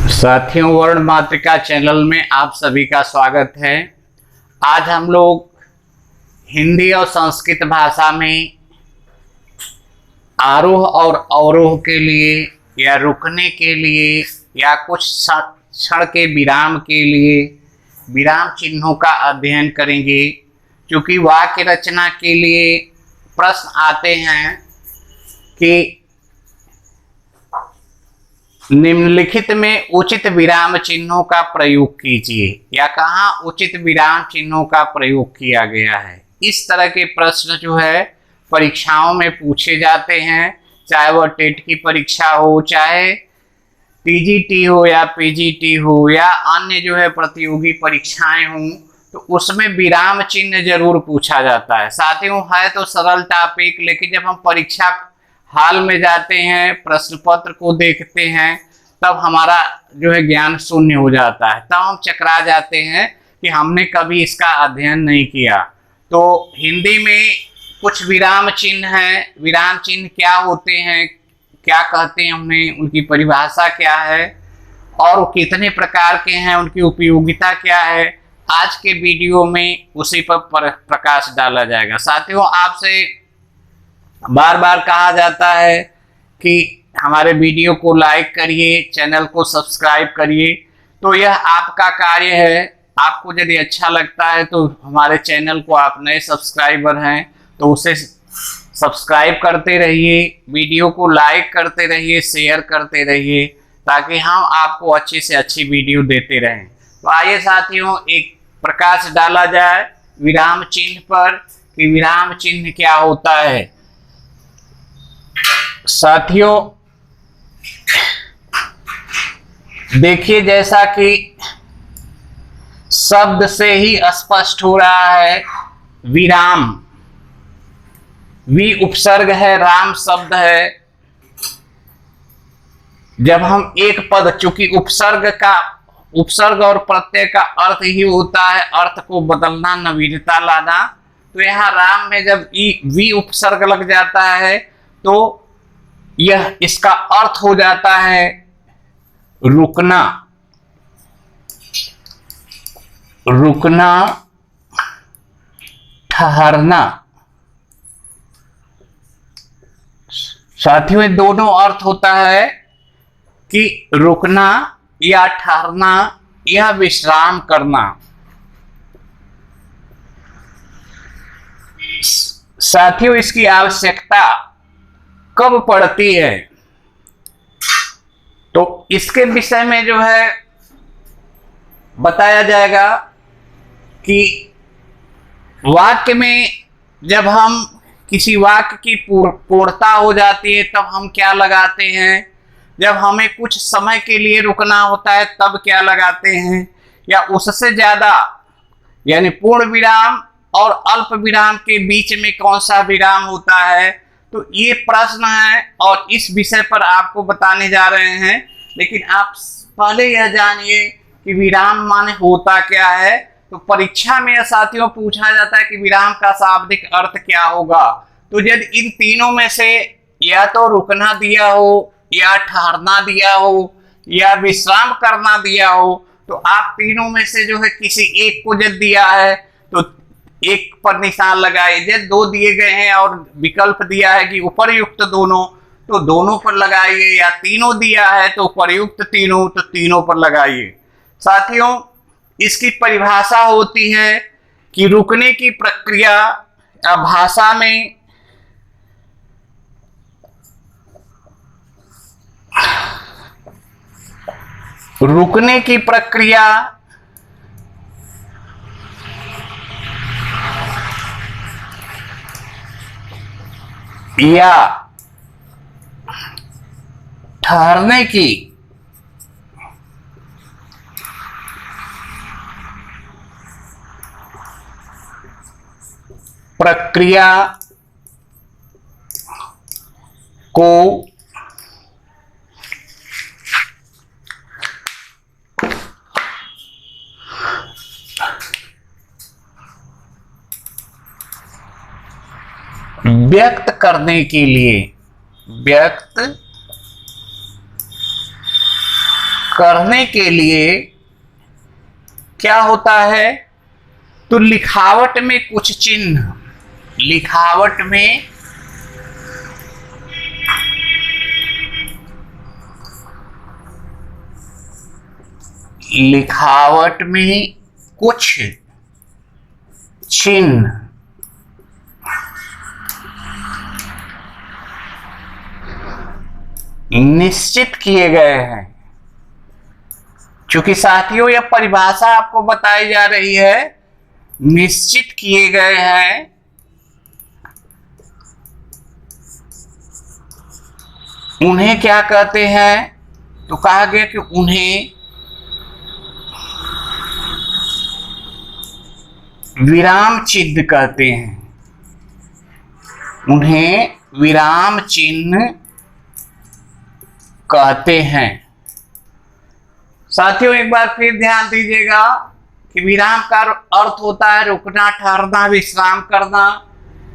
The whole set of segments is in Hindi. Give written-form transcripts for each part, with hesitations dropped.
साथियों, वर्ण मातृका चैनल में आप सभी का स्वागत है। आज हम लोग हिंदी और संस्कृत भाषा में आरोह और अवरोह के लिए या रुकने के लिए या कुछ क्षण के विराम के लिए विराम चिन्हों का अध्ययन करेंगे। क्योंकि वाक्य रचना के लिए प्रश्न आते हैं कि निम्नलिखित में उचित विराम चिन्हों का प्रयोग कीजिए या कहाँ उचित विराम चिन्हों का प्रयोग किया गया है। इस तरह के प्रश्न जो है परीक्षाओं में पूछे जाते हैं, चाहे वह टेट की परीक्षा हो, चाहे टीजीटी हो या पीजीटी हो या अन्य जो है प्रतियोगी परीक्षाएं हों, तो उसमें विराम चिन्ह जरूर पूछा जाता है। साथियों, है तो सरल टॉपिक, लेकिन जब हम परीक्षा हाल में जाते हैं, प्रश्न पत्र को देखते हैं, तब हमारा जो है ज्ञान शून्य हो जाता है। तब हम चकरा जाते हैं कि हमने कभी इसका अध्ययन नहीं किया। तो हिंदी में कुछ विराम चिन्ह हैं। विराम चिन्ह क्या होते हैं, क्या कहते हैं उन्हें, उनकी परिभाषा क्या है और कितने प्रकार के हैं, उनकी उपयोगिता क्या है, आज के वीडियो में उसी पर प्रकाश डाला जाएगा। साथियों, आपसे बार बार कहा जाता है कि हमारे वीडियो को लाइक करिए, चैनल को सब्सक्राइब करिए। तो यह आपका कार्य है। आपको यदि अच्छा लगता है तो हमारे चैनल को, आप नए सब्सक्राइबर हैं तो उसे सब्सक्राइब करते रहिए, वीडियो को लाइक करते रहिए, शेयर करते रहिए, ताकि हम आपको अच्छी से अच्छी वीडियो देते रहें। तो आइए साथियों, एक प्रकाश डाला जाए विराम चिन्ह पर कि विराम चिन्ह क्या होता है। साथियों देखिए, जैसा कि शब्द से ही स्पष्ट हो रहा है, विराम, वि उपसर्ग है, राम शब्द है। जब हम एक पद, चूंकि उपसर्ग और प्रत्यय का अर्थ ही होता है अर्थ को बदलना, नवीनता लाना, तो यहाँ राम में जब वी उपसर्ग लग जाता है तो यह इसका अर्थ हो जाता है रुकना, रुकना, ठहरना। साथियों, ये दोनों अर्थ होता है कि रुकना या ठहरना या विश्राम करना। साथियों, इसकी आवश्यकता कब पड़ती है, तो इसके विषय में जो है बताया जाएगा कि वाक्य में जब हम किसी वाक्य की पूर्णता हो जाती है तब हम क्या लगाते हैं, जब हमें कुछ समय के लिए रुकना होता है तब क्या लगाते हैं, या उससे ज्यादा यानी पूर्ण विराम और अल्प विराम के बीच में कौन सा विराम होता है। तो ये प्रश्न है और इस विषय पर आपको बताने जा रहे हैं। लेकिन आप पहले यह जानिए कि विराम माने होता क्या है। तो परीक्षा में साथियों पूछा जाता है कि विराम का शाब्दिक अर्थ क्या होगा। तो यदि इन तीनों में से या तो रुकना दिया हो, या ठहरना दिया हो, या विश्राम करना दिया हो, तो आप तीनों में से जो है किसी एक को यदि दिया है तो एक पर निशान लगाइए। यदि दो दिए गए हैं और विकल्प दिया है कि उपर्युक्त दोनों, तो दोनों पर लगाइए, या तीनों दिया है तो उपर्युक्त तीनों, तो तीनों पर लगाइए। साथियों, इसकी परिभाषा होती है कि रुकने की प्रक्रिया भाषा में रुकने की प्रक्रिया या ठहरने की प्रक्रिया को व्यक्त करने के लिए, व्यक्त करने के लिए क्या होता है, तो लिखावट में कुछ चिन्ह, लिखावट में कुछ चिन्ह निश्चित किए गए हैं। चूंकि साथियों यह परिभाषा आपको बताई जा रही है, निश्चित किए गए हैं, उन्हें क्या कहते हैं, तो कहा गया कि उन्हें विराम चिन्ह कहते हैं, उन्हें विराम चिन्ह कहते हैं। साथियों एक बार फिर ध्यान दीजिएगा कि विराम का अर्थ होता है रुकना, ठहरना, विश्राम करना।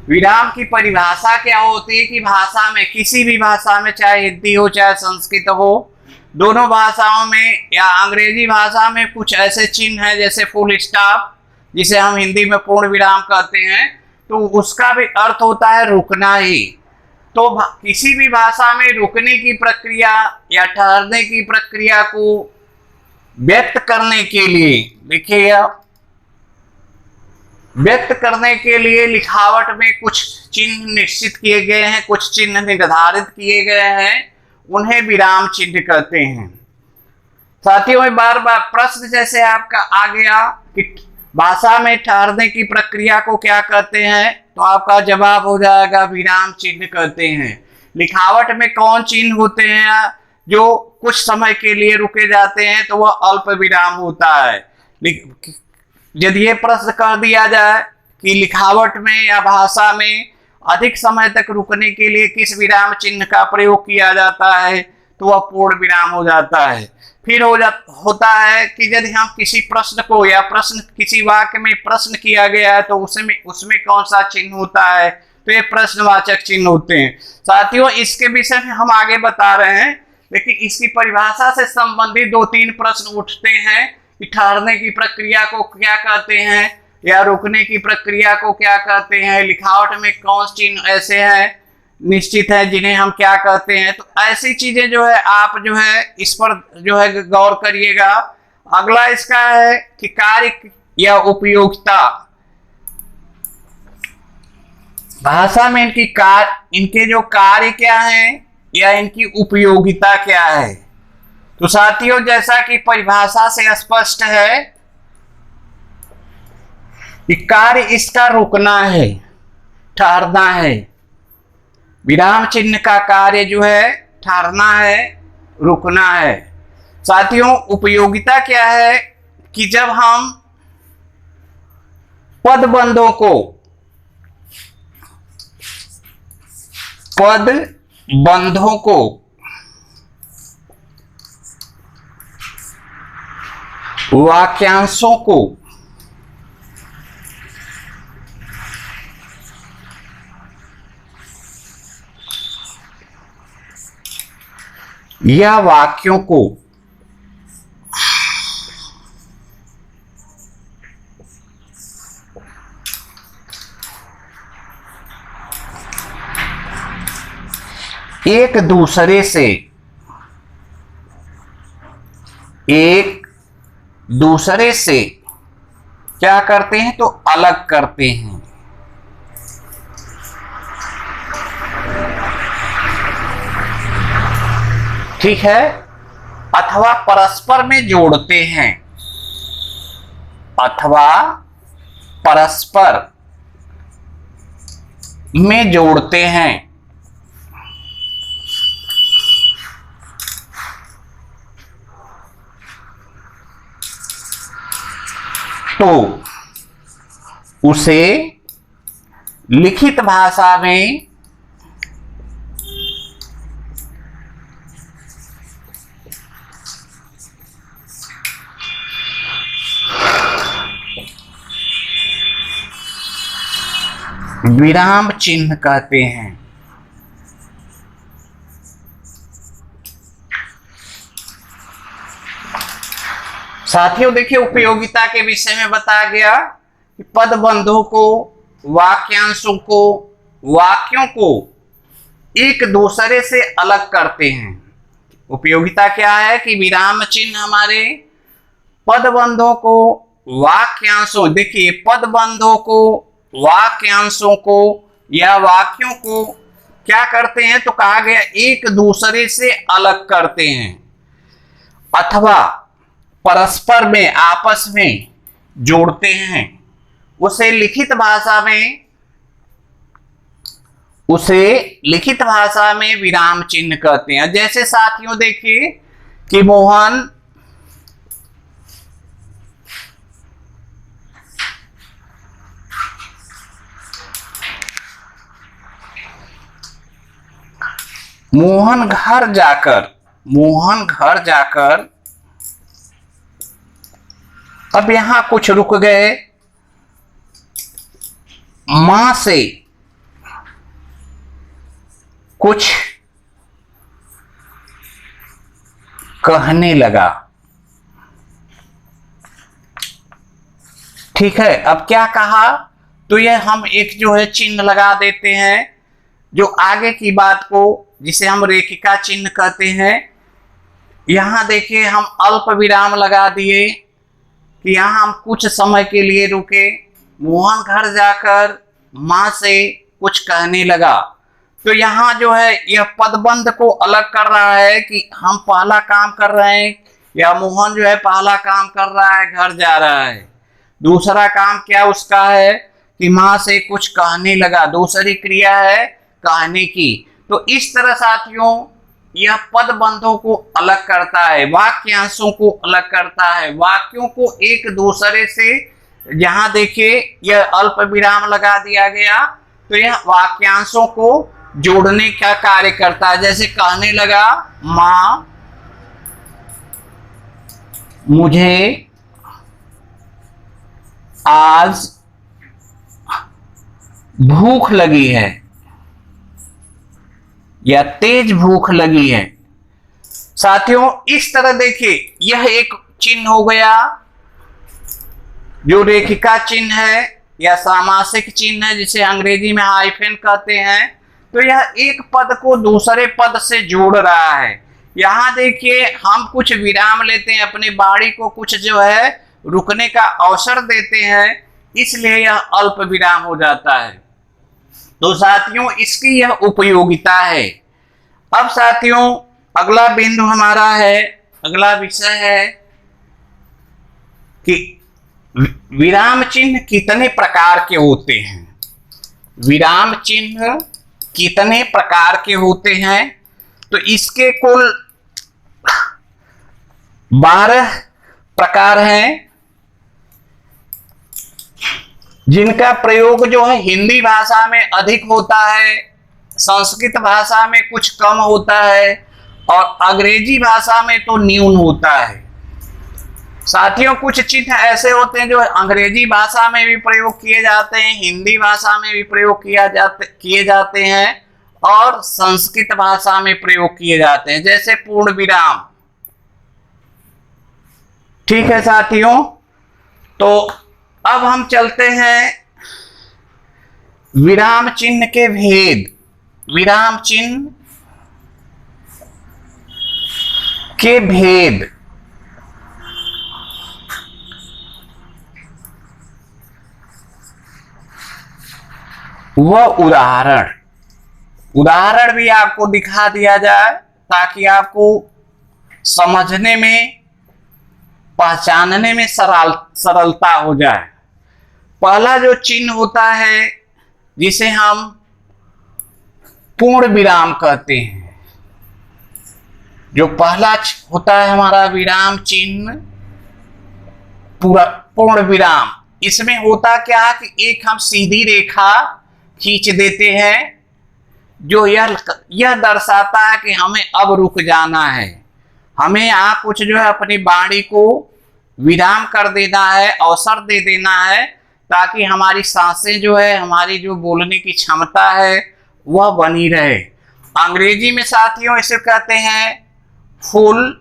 विराम की परिभाषा क्या होती है कि भाषा में, किसी भी भाषा में, चाहे हिंदी हो चाहे संस्कृत हो, दोनों भाषाओं में या अंग्रेजी भाषा में कुछ ऐसे चिन्ह हैं जैसे फुल स्टॉप, जिसे हम हिंदी में पूर्ण विराम कहते हैं, तो उसका भी अर्थ होता है रुकना ही। तो किसी भी भाषा में रुकने की प्रक्रिया या ठहरने की प्रक्रिया को व्यक्त करने के लिए, देखिए, व्यक्त करने के लिए लिखावट में कुछ चिन्ह निश्चित किए गए हैं, कुछ चिन्ह निर्धारित किए गए हैं, उन्हें विराम चिन्ह कहते हैं। साथियों में बार बार प्रश्न जैसे आपका आ गया कि भाषा में ठहरने की प्रक्रिया को क्या कहते हैं, तो आपका जवाब हो जाएगा विराम चिन्ह कहते हैं। लिखावट में कौन चिन्ह होते हैं जो कुछ समय के लिए रुके जाते हैं, तो वह अल्प विराम होता है। यदि ये प्रश्न कर दिया जाए कि लिखावट में या भाषा में अधिक समय तक रुकने के लिए किस विराम चिन्ह का प्रयोग किया जाता है, तो वह पूर्ण विराम हो जाता है। फिर होता है कि यदि हम किसी प्रश्न को या किसी वाक्य में प्रश्न किया गया है तो उसमें कौन सा चिन्ह होता है, तो ये प्रश्नवाचक चिन्ह होते हैं। साथियों इसके विषय में हम आगे बता रहे हैं, लेकिन इसकी परिभाषा से संबंधित 2-3 प्रश्न उठते हैं कि ठहरने की प्रक्रिया को क्या कहते हैं या रुकने की प्रक्रिया को क्या कहते हैं, लिखावट में कौन चिन्ह ऐसे हैं निश्चित है जिन्हें हम क्या कहते हैं। तो ऐसी चीजें जो है आप जो है इस पर जो है गौर करिएगा। अगला इसका है कि कार्य या उपयोगिता। भाषा में इनके जो कार्य क्या हैं या इनकी उपयोगिता क्या है, तो साथियों जैसा कि परिभाषा से स्पष्ट है कि कार्य इसका रुकना है, ठहरना है। विराम चिन्ह का कार्य जो है ठहरना है, रुकना है। साथियों उपयोगिता क्या है कि जब हम पदबंधों को वाक्यांशों को या वाक्यों को एक दूसरे से क्या करते हैं, तो अलग करते हैं। ठीक है, अथवा परस्पर में जोड़ते हैं, अथवा परस्पर में जोड़ते हैं। तो उसे लिखित भाषा में विराम चिन्ह कहते हैं। साथियों देखिए उपयोगिता के विषय में बताया गया कि पदबंधों को, वाक्यांशों को, वाक्यों को एक दूसरे से अलग करते हैं। उपयोगिता क्या है कि विराम चिन्ह हमारे पदबंधों को, वाक्यांशों, देखिए पदबंधों को, वाक्यांशों को या वाक्यों को क्या करते हैं, तो कहा गया एक दूसरे से अलग करते हैं अथवा परस्पर में, आपस में जोड़ते हैं। उसे लिखित भाषा में विराम चिन्ह कहते हैं। जैसे साथियों देखिए कि मोहन घर जाकर अब यहां कुछ रुक गए, मां से कुछ कहने लगा। ठीक है, अब क्या कहा, तो यह हम एक जो है चिन्ह लगा देते हैं जो आगे की बात को, जिसे हम रेखिका चिन्ह कहते हैं। यहां देखिए हम अल्प विराम लगा दिए कि यहां हम कुछ समय के लिए रुके। मोहन घर जाकर मां से कुछ कहने लगा, तो यहाँ जो है यह पदबंध को अलग कर रहा है कि हम पहला काम कर रहे हैं, या मोहन जो है पहला काम कर रहा है, घर जा रहा है। दूसरा काम क्या उसका है कि मां से कुछ कहने लगा, दूसरी क्रिया है कहने की। तो इस तरह साथियों यह पदबंधों को अलग करता है, वाक्यांशों को अलग करता है, वाक्यों को एक दूसरे से, जहां देखिए यह अल्प विराम लगा दिया गया तो यह वाक्यांशों को जोड़ने का कार्य करता है। जैसे कहने लगा, मां मुझे आज भूख लगी है, या तेज भूख लगी है। साथियों इस तरह देखिए यह एक चिन्ह हो गया जो रेखिका चिन्ह है या सामासिक चिन्ह है, जिसे अंग्रेजी में हाइफन कहते हैं। तो यह एक पद को दूसरे पद से जोड़ रहा है। यहां देखिए हम कुछ विराम लेते हैं, अपनी बाणी को कुछ जो है रुकने का अवसर देते हैं, इसलिए यह अल्प विराम हो जाता है। तो साथियों इसकी यह उपयोगिता है। अब साथियों अगला बिंदु हमारा है, अगला विषय है कि विराम चिन्ह कितने प्रकार के होते हैं। विराम चिन्ह कितने प्रकार के होते हैं, तो इसके कुल 12 प्रकार हैं, जिनका प्रयोग जो है हिंदी भाषा में अधिक होता है, संस्कृत भाषा में कुछ कम होता है और अंग्रेजी भाषा में तो न्यून होता है। साथियों कुछ चिन्ह ऐसे होते हैं जो अंग्रेजी भाषा में भी प्रयोग किए जाते हैं, हिंदी भाषा में भी प्रयोग किए जाते हैं और संस्कृत भाषा में प्रयोग किए जाते हैं, जैसे पूर्ण विराम। ठीक है साथियों, तो अब हम चलते हैं विराम चिन्ह के भेद। विराम चिन्ह के भेद, वह उदाहरण भी आपको दिखा दिया जाए ताकि आपको समझने में, पहचानने में सरलता हो जाए। पहला जो चिन्ह होता है जिसे हम पूर्ण विराम कहते हैं, जो पहला होता है हमारा विराम चिन्ह पूर्ण विराम, इसमें होता क्या है कि एक हम सीधी रेखा खींच देते हैं जो यह दर्शाता है कि हमें अब रुक जाना है, हमें यहाँ कुछ जो है अपनी बाणी को विराम कर देना है, अवसर दे देना है, ताकि हमारी सांसें जो है, हमारी जो बोलने की क्षमता है वह बनी रहे। अंग्रेजी में साथियों इसे कहते हैं फुल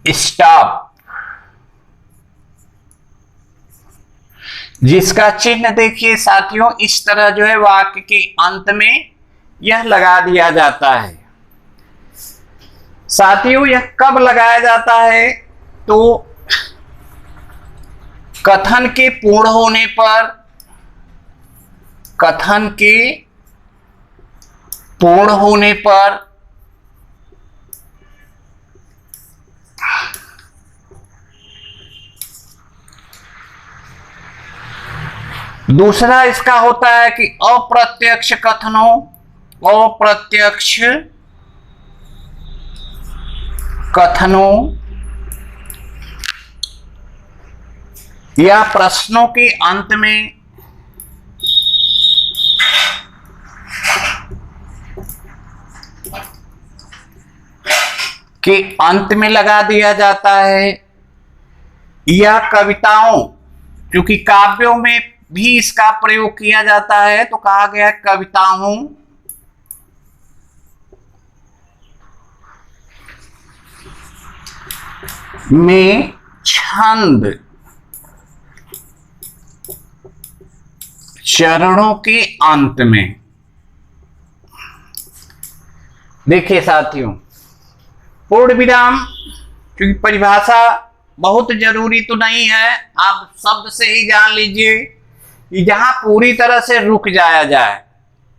स्टॉप, जिसका चिन्ह देखिए साथियों इस तरह जो है वाक्य के अंत में यह लगा दिया जाता है। साथियों यह कब लगाया जाता है? तो कथन के पूर्ण होने पर, कथन के पूर्ण होने पर दूसरा इसका होता है कि अप्रत्यक्ष कथनों, अप्रत्यक्ष कथनों या प्रश्नों के अंत में लगा दिया जाता है, या कविताओं, क्योंकि काव्यों में भी इसका प्रयोग किया जाता है तो कहा गया कविताओं में छंद चरणों के अंत में। देखिए साथियों पूर्ण विराम, क्योंकि परिभाषा बहुत जरूरी तो नहीं है, आप शब्द से ही जान लीजिए कि जहां पूरी तरह से रुक जाया जाए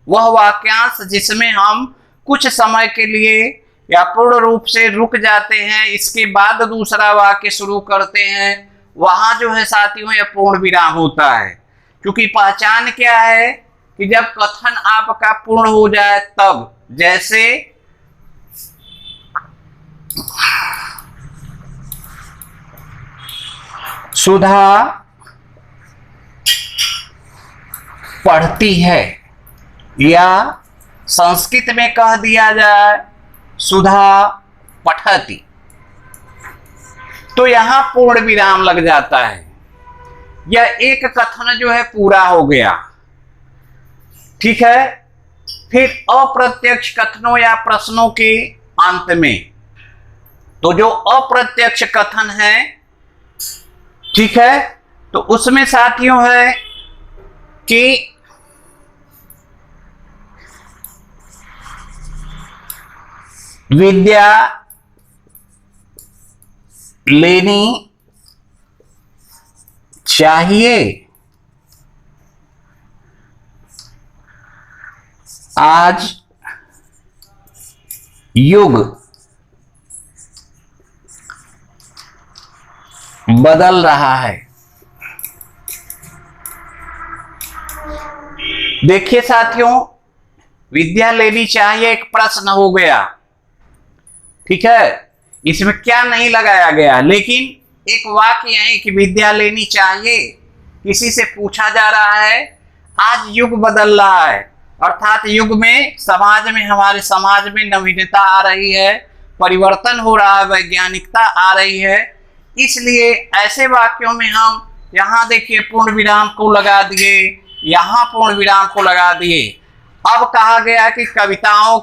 वह वाक्यांश जिसमें हम कुछ समय के लिए या पूर्ण रूप से रुक जाते हैं, इसके बाद दूसरा वाक्य शुरू करते हैं, वहां जो है साथियों यह पूर्ण विराम होता है। क्योंकि पहचान क्या है कि जब कथन आपका पूर्ण हो जाए तब, जैसे सुधा पढ़ती है, या संस्कृत में कह दिया जाए सुधा पठति, तो यहां पूर्ण विराम लग जाता है। यह एक कथन जो है पूरा हो गया, ठीक है। फिर अप्रत्यक्ष कथनों या प्रश्नों के अंत में, तो जो अप्रत्यक्ष कथन है, ठीक है, तो उसमें साथियों है कि विद्या लेनी चाहिए, आज युग बदल रहा है। देखिए साथियों विद्या लेनी चाहिए एक प्रश्न हो गया, ठीक है, इसमें क्या नहीं लगाया गया, लेकिन एक वाक्य है कि विद्या लेनी चाहिए, किसी से पूछा जा रहा है, आज युग बदल रहा है, अर्थात युग में समाज में, हमारे समाज में नवीनता आ रही है, परिवर्तन हो रहा है, वैज्ञानिकता आ रही है, इसलिए ऐसे वाक्यों में हम यहाँ देखिए पूर्ण विराम को लगा दिए, यहाँ पूर्ण विराम को लगा दिए। अब कहा गया कि कविताओं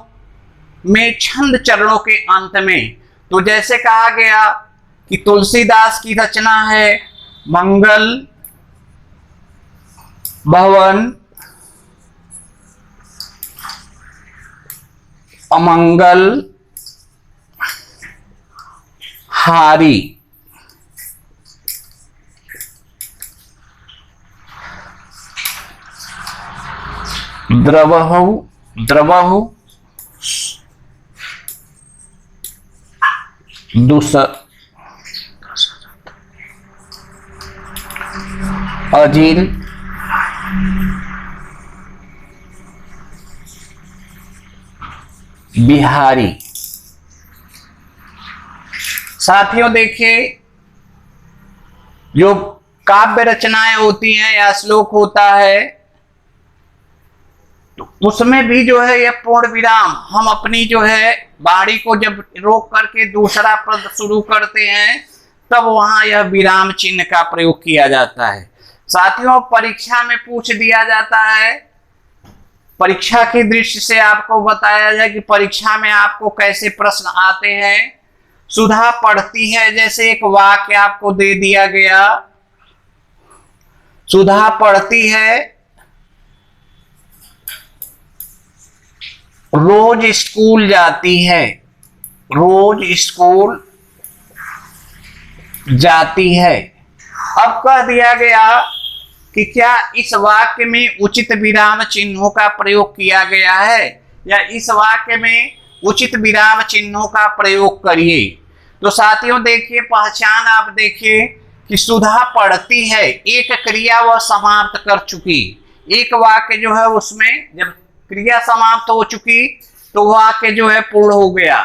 में छंद चरणों के अंत में, तो जैसे कहा गया कि तुलसीदास की रचना है मंगल भवन अमंगल हारी, द्रवहु द्रवहु अजील बिहारी। साथियों देखिए जो काव्य रचनाएं होती हैं या श्लोक होता है तो उसमें भी जो है यह पूर्ण विराम, हम अपनी जो है वाणी को जब रोक करके दूसरा पद शुरू करते हैं तब वहां यह विराम चिन्ह का प्रयोग किया जाता है। साथियों परीक्षा में पूछ दिया जाता है, परीक्षा की दृष्टि से आपको बताया जाए कि परीक्षा में आपको कैसे प्रश्न आते हैं। सुधा पढ़ती है, जैसे एक वाक्य आपको दे दिया गया, सुधा पढ़ती है, रोज स्कूल जाती है, रोज स्कूल जाती है। अब कह दिया गया कि क्या इस वाक्य में उचित विराम चिन्हों का प्रयोग किया गया है, या इस वाक्य में उचित विराम चिन्हों का प्रयोग करिए। तो साथियों देखिए, पहचान आप देखिए कि सुधा पढ़ती है, एक क्रिया वह समाप्त कर चुकी, एक वाक्य जो है उसमें जब क्रिया समाप्त हो चुकी तो वाक्य जो है पूर्ण हो गया।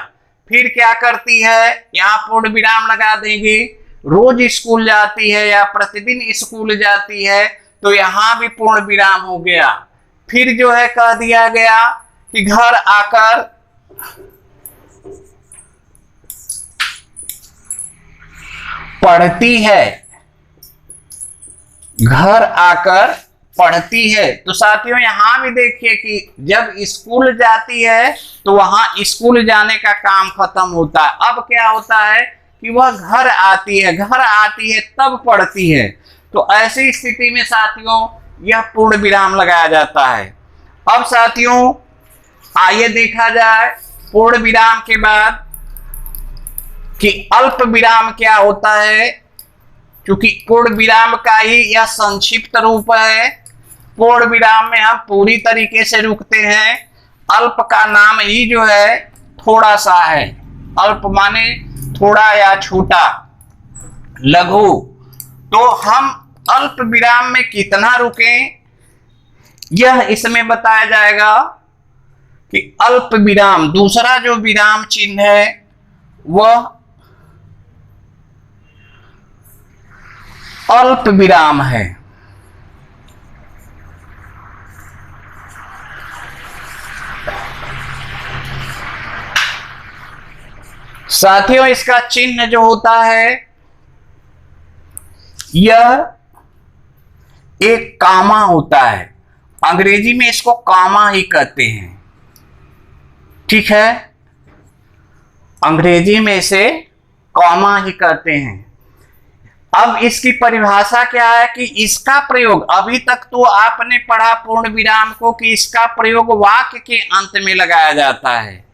फिर क्या करती है, यहाँ पूर्ण विराम लगा देंगे, रोज स्कूल जाती है या प्रतिदिन स्कूल जाती है, तो यहां भी पूर्ण विराम हो गया। फिर जो है कह दिया गया कि घर आकर पढ़ती है, घर आकर पढ़ती है। तो साथियों यहां भी देखिए कि जब स्कूल जाती है तो वहां स्कूल जाने का काम खत्म होता है। अब क्या होता है कि वह घर आती है, घर आती है तब पढ़ती है। तो ऐसी स्थिति में साथियों यह पूर्ण विराम लगाया जाता है। अब साथियों आइए देखा जाए पूर्ण विराम के बाद कि अल्प विराम क्या होता है, क्योंकि पूर्ण विराम का ही यह संक्षिप्त रूप है। पूर्ण विराम में हम पूरी तरीके से रुकते हैं, अल्प का नाम ही जो है थोड़ा सा है, अल्प माने थोड़ा या छोटा, लघु। तो हम अल्प विराम में कितना रुकें यह इसमें बताया जाएगा कि अल्प विराम, दूसरा जो विराम चिन्ह है वह अल्प विराम है। साथियों इसका चिन्ह जो होता है यह एक कामा होता है, अंग्रेजी में इसको कामा ही कहते हैं, ठीक है, अंग्रेजी में इसे कामा ही कहते हैं। अब इसकी परिभाषा क्या है कि इसका प्रयोग, अभी तक तो आपने पढ़ा पूर्ण विराम को कि इसका प्रयोग वाक्य के अंत में लगाया जाता है,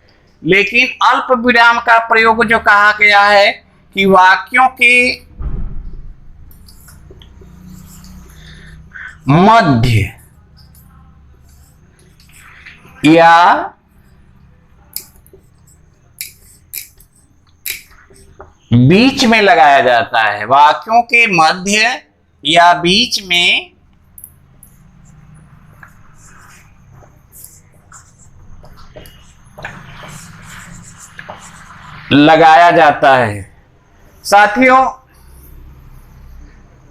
लेकिन अल्प विराम का प्रयोग जो कहा गया है कि वाक्यों के मध्य या बीच में लगाया जाता है, वाक्यों के मध्य या बीच में लगाया जाता है। साथियों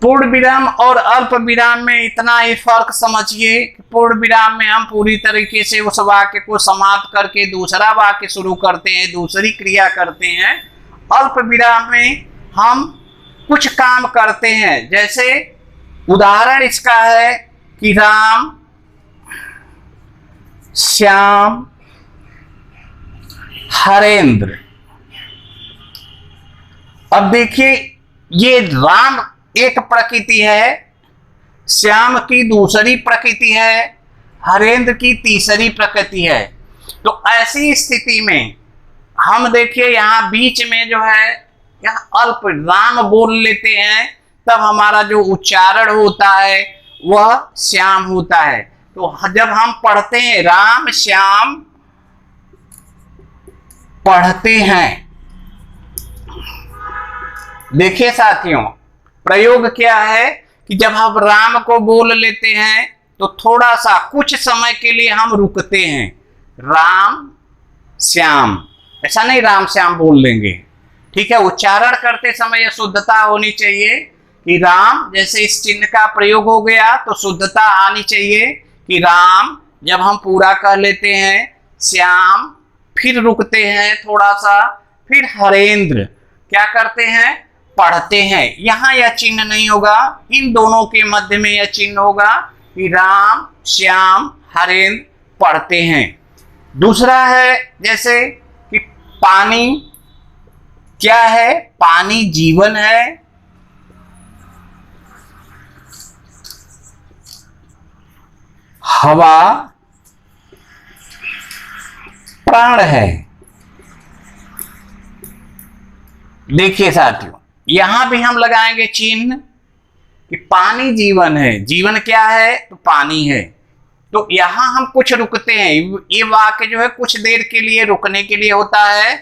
पूर्ण विराम और अल्प विराम में इतना ही फर्क समझिए कि पूर्ण विराम में हम पूरी तरीके से उस वाक्य को समाप्त करके दूसरा वाक्य शुरू करते हैं, दूसरी क्रिया करते हैं। अल्प विराम में हम कुछ काम करते हैं, जैसे उदाहरण इसका है कि राम, श्याम, हरेंद्र। अब देखिए ये राम एक प्रकृति है, श्याम की दूसरी प्रकृति है, हरेंद्र की तीसरी प्रकृति है। तो ऐसी स्थिति में हम देखिए यहाँ बीच में जो है यहाँ अल्प राम बोल लेते हैं, तब हमारा जो उच्चारण होता है वह श्याम होता है। तो जब हम पढ़ते हैं राम श्याम पढ़ते हैं, देखिए साथियों प्रयोग क्या है कि जब हम राम को बोल लेते हैं तो थोड़ा सा कुछ समय के लिए हम रुकते हैं, राम श्याम, ऐसा नहीं राम श्याम बोल लेंगे, ठीक है। उच्चारण करते समय यह शुद्धता होनी चाहिए कि राम, जैसे इस चिन्ह का प्रयोग हो गया तो शुद्धता आनी चाहिए कि राम जब हम पूरा कह लेते हैं, श्याम फिर रुकते हैं थोड़ा सा, फिर हरेंद्र क्या करते हैं, पढ़ते हैं। यहां यह चिन्ह नहीं होगा, इन दोनों के मध्य में यह चिन्ह होगा कि राम श्याम हरेंद्र पढ़ते हैं। दूसरा है जैसे कि पानी क्या है? पानी जीवन है, हवा प्राण है। देखिए साथियों, यहां भी हम लगाएंगे चिन्ह कि पानी जीवन है। जीवन क्या है? तो पानी है। तो यहां हम कुछ रुकते हैं, ये वाक्य जो है कुछ देर के लिए रुकने के लिए होता है।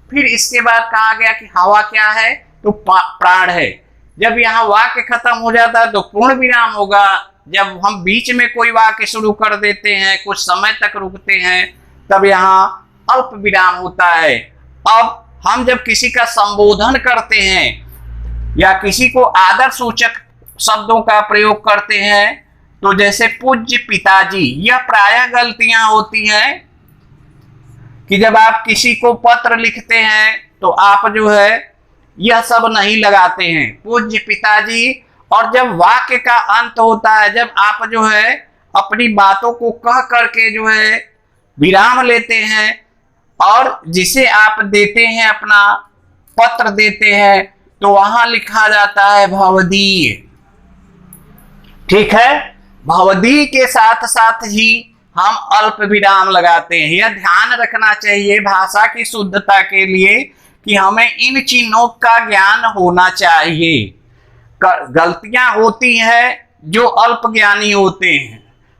फिर इसके बाद कहा गया कि हवा क्या है? तो प्राण है। जब यहाँ वाक्य खत्म हो जाता है तो पूर्ण विराम होगा। जब हम बीच में कोई वाक्य शुरू कर देते हैं, कुछ समय तक रुकते हैं, तब यहाँ अल्प विराम होता है। अब हम जब किसी का संबोधन करते हैं या किसी को आदर सूचक शब्दों का प्रयोग करते हैं, तो जैसे पूज्य पिताजी, यह प्रायः गलतियां होती हैं कि जब आप किसी को पत्र लिखते हैं तो आप जो है यह सब नहीं लगाते हैं, पूज्य पिताजी। और जब वाक्य का अंत होता है, जब आप जो है अपनी बातों को कह करके जो है विराम लेते हैं और जिसे आप देते हैं, अपना पत्र देते हैं, तो वहां लिखा जाता है भवदीय। ठीक है, भवदीय के साथ साथ ही हम अल्प विराम लगाते हैं। यह ध्यान रखना चाहिए भाषा की शुद्धता के लिए कि हमें इन चिन्हों का ज्ञान होना चाहिए। गलतियां होती हैं जो अल्प ज्ञानी होते हैं,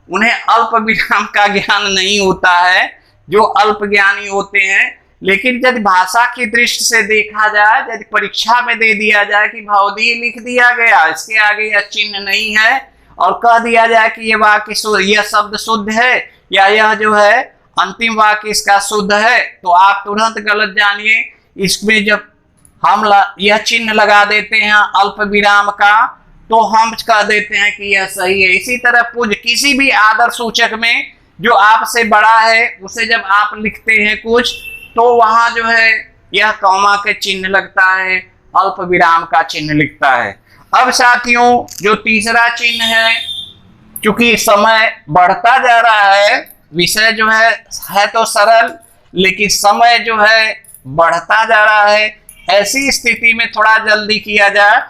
उन्हें अल्प विराम का ज्ञान नहीं होता है, जो अल्प ज्ञानी होते हैं। लेकिन यदि भाषा की दृष्टि से देखा जाए, यदि परीक्षा में दे दिया जाए कि भवदीय लिख दिया गया, इसके आगे यह चिन्ह नहीं है, और कह दिया जाए कि यह वाक्य यह शब्द शुद्ध है या यह जो है अंतिम वाक्य इसका शुद्ध है, तो आप तुरंत गलत जानिए। इसमें जब हम यह चिन्ह लगा देते हैं अल्प विराम का, तो हम कह देते हैं कि यह सही है। इसी तरह पूज्य, किसी भी आदर सूचक में जो आपसे बड़ा है उसे जब आप लिखते हैं कुछ, तो वहां जो है यह कॉमा के चिन्ह लगता है, अल्प विराम का चिन्ह लिखता है। अब साथियों, जो तीसरा चिन्ह है, क्योंकि समय बढ़ता जा रहा है, विषय जो है तो सरल, लेकिन समय जो है बढ़ता जा रहा है, ऐसी स्थिति में थोड़ा जल्दी किया जाए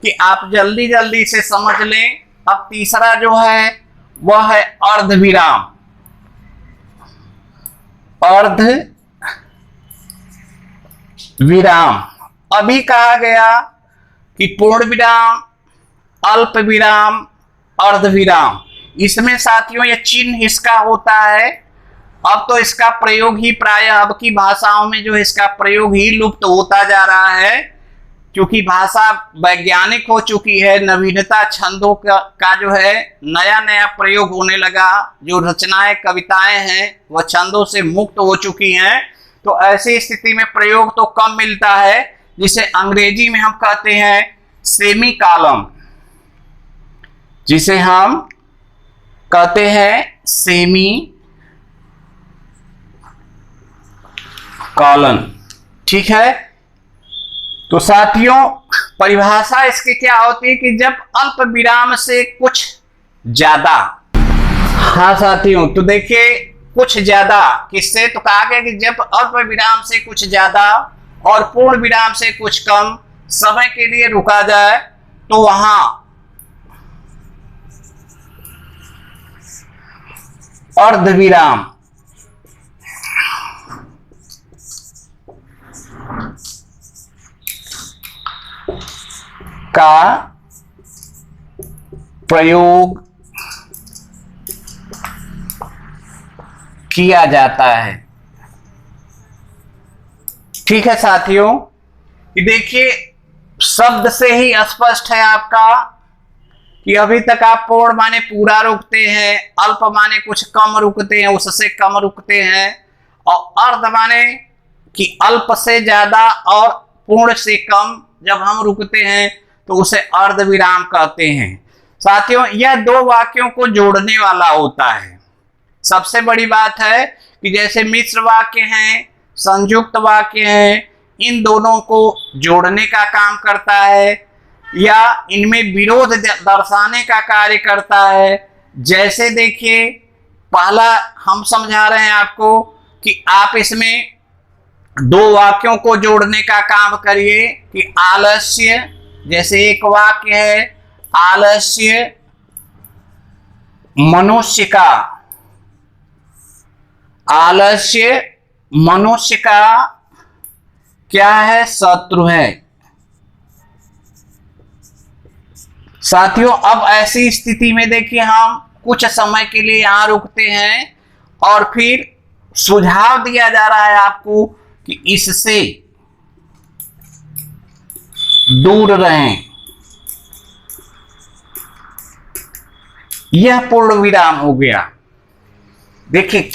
कि आप जल्दी जल्दी से समझ लें। अब तीसरा जो है वह है अर्ध विराम। अर्ध विराम, अभी कहा गया कि पूर्ण विराम, अल्प विराम, अर्ध विराम, इसमें साथियों यह चिन्ह इसका होता है। अब तो इसका प्रयोग ही प्रायः अब की भाषाओं में जो है इसका प्रयोग ही लुप्त होता जा रहा है, क्योंकि भाषा वैज्ञानिक हो चुकी है। नवीनता छंदों का जो है नया नया प्रयोग होने लगा। जो रचनाएं, कविताएं हैं वह छंदों से मुक्त हो चुकी हैं, तो ऐसी स्थिति में प्रयोग तो कम मिलता है, जिसे अंग्रेजी में हम कहते हैं सेमी कॉलम, जिसे हम कहते हैं सेमी कॉलन। ठीक है, तो साथियों परिभाषा इसकी क्या होती है कि जब अल्प विराम से कुछ ज्यादा। हाँ साथियों, तो देखिए कुछ ज्यादा किससे, तो कहा गया कि जब अल्प विराम से कुछ ज्यादा और पूर्ण विराम से कुछ कम समय के लिए रुका जाए, तो वहां अर्ध विराम का प्रयोग किया जाता है। ठीक है साथियों, कि देखिए शब्द से ही स्पष्ट है आपका कि अभी तक आप पूर्ण माने पूरा रुकते हैं, अल्प माने कुछ कम रुकते हैं, उससे कम रुकते हैं, और अर्ध माने कि अल्प से ज्यादा और पूर्ण से कम जब हम रुकते हैं तो उसे अर्ध विराम कहते हैं। साथियों यह दो वाक्यों को जोड़ने वाला होता है। सबसे बड़ी बात है कि जैसे मिश्र वाक्य हैं, संयुक्त वाक्य हैं, इन दोनों को जोड़ने का काम करता है या इनमें विरोध दर्शाने का कार्य करता है। जैसे देखिए, पहला हम समझा रहे हैं आपको कि आप इसमें दो वाक्यों को जोड़ने का काम करिए कि आलस्य, जैसे एक वाक्य है आलस्य मनुष्य का, आलस्य मनुष्य का क्या है, शत्रु है। साथियों अब ऐसी स्थिति में देखिए हम कुछ समय के लिए यहां रुकते हैं और फिर सुझाव दिया जा रहा है आपको कि इससे दूर रहें। यह पूर्ण विराम हो गया। देखिए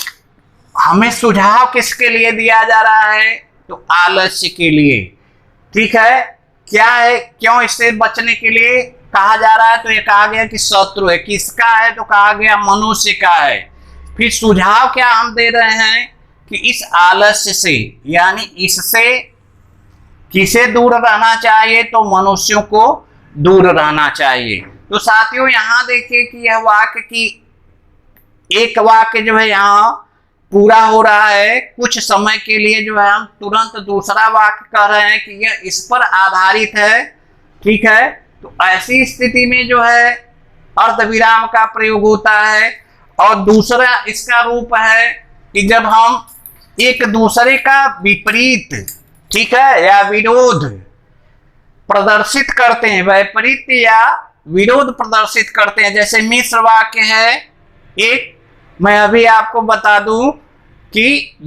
हमें सुझाव किसके लिए दिया जा रहा है, तो आलस्य के लिए। ठीक है, क्या है, क्यों इससे बचने के लिए कहा जा रहा है, तो ये कहा गया कि शत्रु है, किसका है, तो कहा गया मनुष्य का है। फिर सुझाव क्या हम दे रहे हैं कि इस आलस्य से, यानी इससे किसे दूर रहना चाहिए, तो मनुष्यों को दूर रहना चाहिए। तो साथियों यहां देखिए कि यह वाक्य की एक वाक्य जो है यहाँ पूरा हो रहा है, कुछ समय के लिए जो है हम तुरंत दूसरा वाक्य कह रहे हैं कि यह इस पर आधारित है। ठीक है, तो ऐसी स्थिति में जो है अर्धविराम का प्रयोग होता है। और दूसरा इसका रूप है कि जब हम एक दूसरे का विपरीत, ठीक है, या विरोध प्रदर्शित करते हैं, विपरीत या विरोध प्रदर्शित करते हैं। जैसे मिश्र वाक्य है एक, मैं अभी आपको बता दूं कि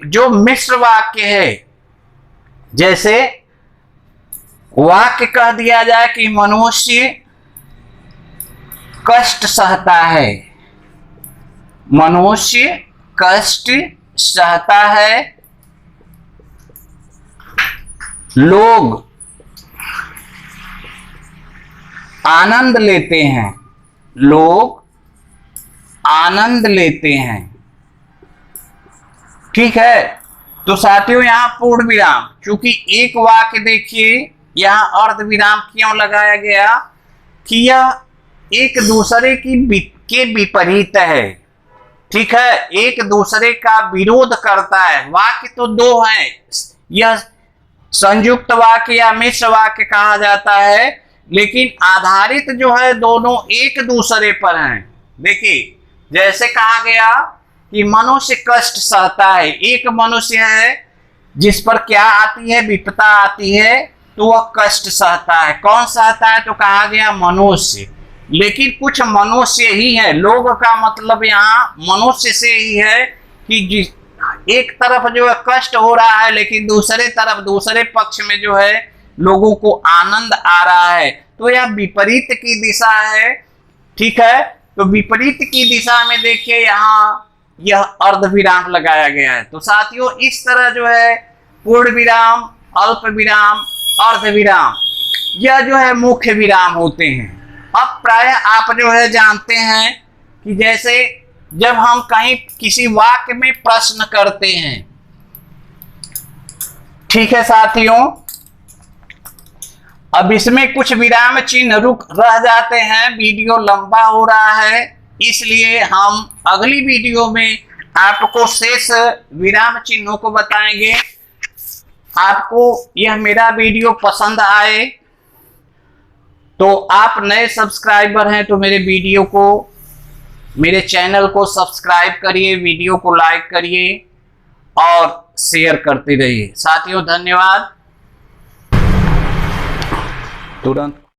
जो मिश्र वाक्य है, जैसे वाक्य कह दिया जाए कि मनुष्य कष्ट सहता है, मनुष्य कष्ट सहता है, लोग आनंद लेते हैं, लोग आनंद लेते हैं। ठीक है, तो साथियों यहां पूर्ण विराम, चूंकि एक वाक्य देखिए यहां अर्ध विराम क्यों लगाया गया कि यह एक दूसरे के विपरीत है। ठीक है, एक दूसरे का विरोध करता है। वाक्य तो दो हैं, यह संयुक्त वाक्य या मिश्र वाक्य कहा जाता है, लेकिन आधारित जो है दोनों एक दूसरे पर हैं। देखिए जैसे कहा गया कि मनुष्य कष्ट सहता है, एक मनुष्य है जिस पर क्या आती है, विपदा आती है, तो वह कष्ट सहता है। कौन सहता है, तो कहा गया मनुष्य। लेकिन कुछ मनुष्य ही है, लोग का मतलब यहाँ मनुष्य से ही है कि एक तरफ जो है कष्ट हो रहा है, लेकिन दूसरे तरफ दूसरे पक्ष में जो है लोगों को आनंद आ रहा है। तो यह विपरीत की दिशा है। ठीक है, तो विपरीत की दिशा में देखिए यहाँ यह अर्ध विराम लगाया गया है। तो साथियों इस तरह जो है पूर्ण विराम, अल्प विराम, अर्ध विराम, यह जो है मुख्य विराम होते हैं। अब प्राय आप जो है जानते हैं कि जैसे जब हम कहीं किसी वाक्य में प्रश्न करते हैं, ठीक है साथियों, अब इसमें कुछ विराम चिन्ह रुक रह जाते हैं, वीडियो लंबा हो रहा है, इसलिए हम अगली वीडियो में आपको शेष विराम चिन्हों को बताएंगे। आपको यह मेरा वीडियो पसंद आए तो आप नए सब्सक्राइबर हैं तो मेरे वीडियो को, मेरे चैनल को सब्सक्राइब करिए, वीडियो को लाइक करिए और शेयर करते रहिए। साथियों धन्यवाद। तुरंत